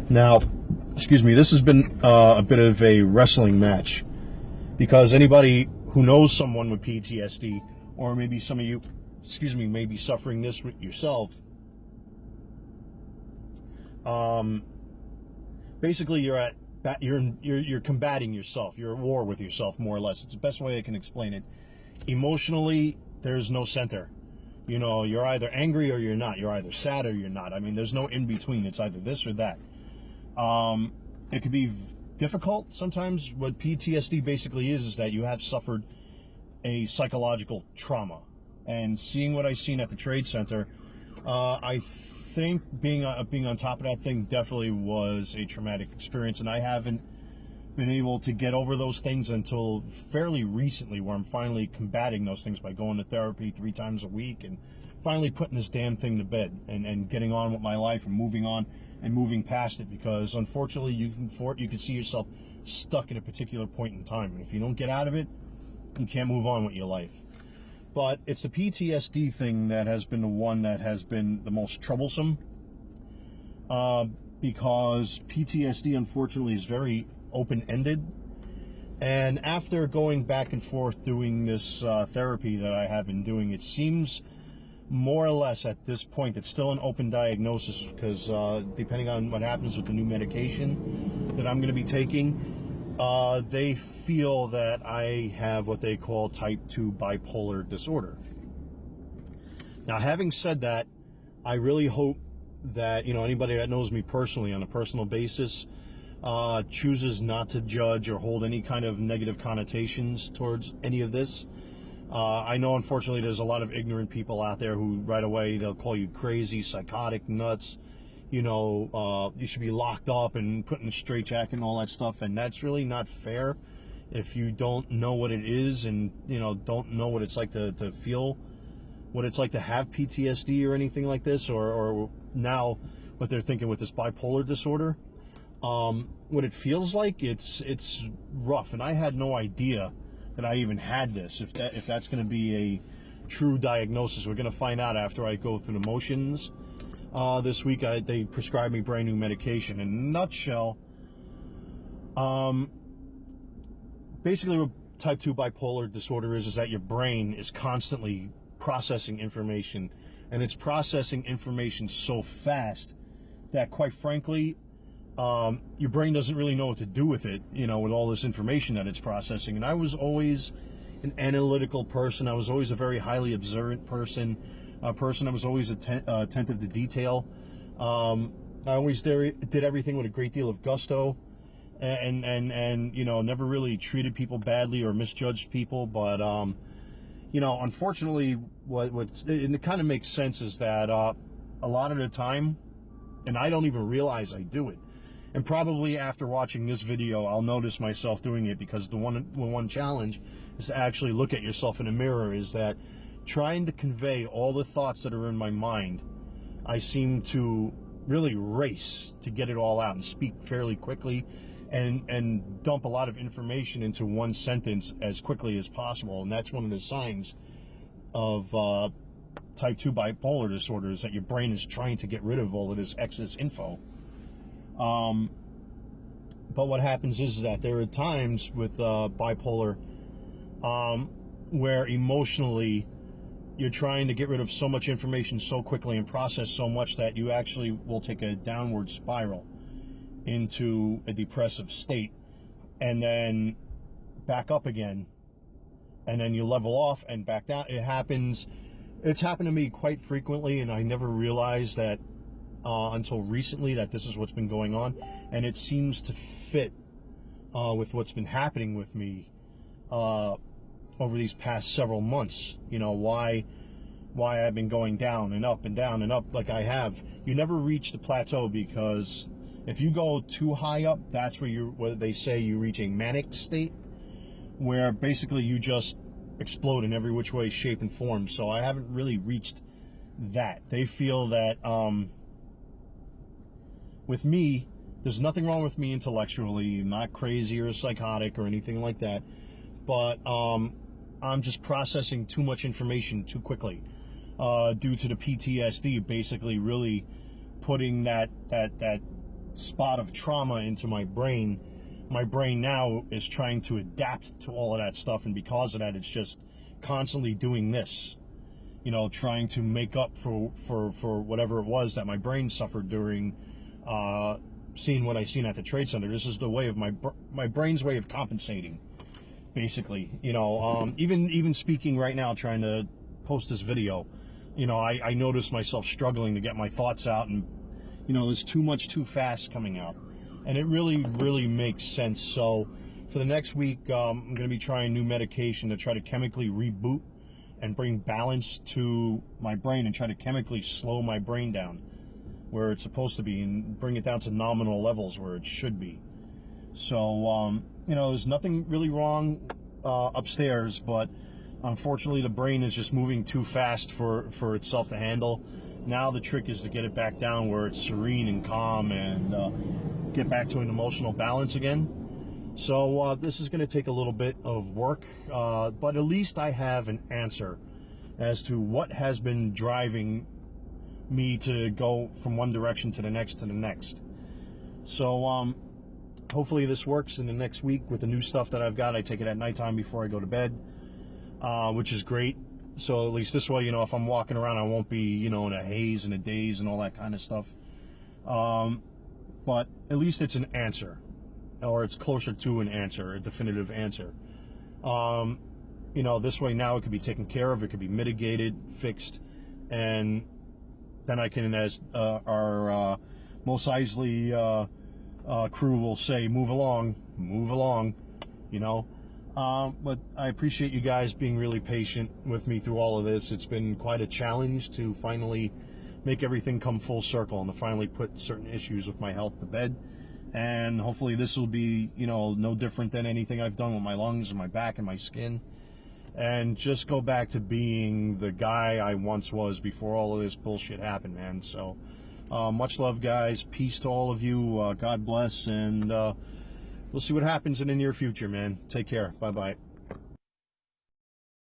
Now, excuse me, this has been a bit of a wrestling match because anybody who knows someone with PTSD, or maybe some of you, excuse me, may be suffering this with yourself. Basically, you're combating yourself. You're at war with yourself, more or less. It's the best way I can explain it. Emotionally, there's no center. You know, you're either angry or you're not. You're either sad or you're not. I mean, there's no in between. It's either this or that. It could be difficult sometimes. What PTSD basically is that you have suffered a psychological trauma. And seeing what I seen at the Trade Center, I think being on top of that thing definitely was a traumatic experience, and I haven't been able to get over those things until fairly recently, where I'm finally combating those things by going to therapy 3 times a week and finally putting this damn thing to bed and getting on with my life and moving on and moving past it, because unfortunately you can see yourself stuck at a particular point in time, and if you don't get out of it, you can't move on with your life. But it's the PTSD thing that has been the one that has been the most troublesome, because PTSD unfortunately is very open-ended. And after going back and forth doing this therapy that I have been doing, it seems more or less at this point it's still an open diagnosis, because depending on what happens with the new medication that I'm going to be taking, they feel that I have what they call type 2 bipolar disorder. Now, having said that, I really hope that, you know, anybody that knows me personally on a personal basis chooses not to judge or hold any kind of negative connotations towards any of this. I know, unfortunately, there's a lot of ignorant people out there who right away they'll call you crazy, psychotic, nuts. You know, you should be locked up and put in a straitjacket and all that stuff, and that's really not fair if you don't know what it is and, you know, don't know what it's like to feel, what it's like to have PTSD or anything like this, or now what they're thinking with this bipolar disorder. What it feels like, it's rough, and I had no idea that I even had this. If that's going to be a true diagnosis, we're going to find out after I go through the motions. This week they prescribed me brand new medication. In a nutshell, basically what type 2 bipolar disorder is that your brain is constantly processing information, and it's processing information so fast that, quite frankly, your brain doesn't really know what to do with it, you know, with all this information that it's processing. And I was always an analytical person. I was always a very highly observant person. I was always attentive to detail. I always did everything with a great deal of gusto, and you know, never really treated people badly or misjudged people. But you know, unfortunately, it kind of makes sense is that a lot of the time, and I don't even realize I do it. And probably after watching this video, I'll notice myself doing it, because the one challenge is to actually look at yourself in a mirror, is that trying to convey all the thoughts that are in my mind, I seem to really race to get it all out and speak fairly quickly and dump a lot of information into one sentence as quickly as possible. And that's one of the signs of type 2 bipolar disorder, is that your brain is trying to get rid of all of this excess info. But what happens is that there are times with bipolar where emotionally you're trying to get rid of so much information so quickly and process so much that you actually will take a downward spiral into a depressive state, and then back up again, and then you level off and back down. It's happened to me quite frequently, and I never realized that until recently that this is what's been going on, and it seems to fit with what's been happening with me over these past several months. You know, why I've been going down and up and down and up like I have. You never reach the plateau, because if you go too high up, that's where they say you reach a manic state, where basically you just explode in every which way, shape, and form. So I haven't really reached that. They feel that with me, there's nothing wrong with me intellectually. I'm not crazy or psychotic or anything like that, but I'm just processing too much information too quickly due to the PTSD, basically really putting that spot of trauma into my brain now is trying to adapt to all of that stuff, and because of that, it's just constantly doing this, you know, trying to make up for whatever it was that my brain suffered during seeing what I seen at the Trade Center. This is the way of my brain's way of compensating, basically. You know, even speaking right now, trying to post this video, you know, I noticed myself struggling to get my thoughts out, and you know, there's too much too fast coming out, and it really makes sense. So for the next week, I'm going to be trying new medication to try to chemically reboot and bring balance to my brain, and try to chemically slow my brain down where it's supposed to be, and bring it down to nominal levels where it should be. So you know, there's nothing really wrong upstairs, but unfortunately the brain is just moving too fast for itself to handle. Now the trick is to get it back down where it's serene and calm, and get back to an emotional balance again. So this is going to take a little bit of work, but at least I have an answer as to what has been driving me to go from one direction to the next to the next. So hopefully this works in the next week with the new stuff that I've got. I take it at nighttime before I go to bed, which is great. So at least this way, you know, if I'm walking around, I won't be, you know, in a haze and a daze and all that kind of stuff. But at least it's an answer, or it's closer to an answer, a definitive answer. You know, this way now it could be taken care of, it could be mitigated, fixed, and then I can, as our Mos Eisley crew will say, move along, you know. But I appreciate you guys being really patient with me through all of this. It's been quite a challenge to finally make everything come full circle, and to finally put certain issues with my health to bed. And hopefully this will be, you know, no different than anything I've done with my lungs and my back and my skin, and just go back to being the guy I once was before all of this bullshit happened, man. So much love, guys. Peace to all of you. God bless, and we'll see what happens in the near future, man. Take care. Bye-bye.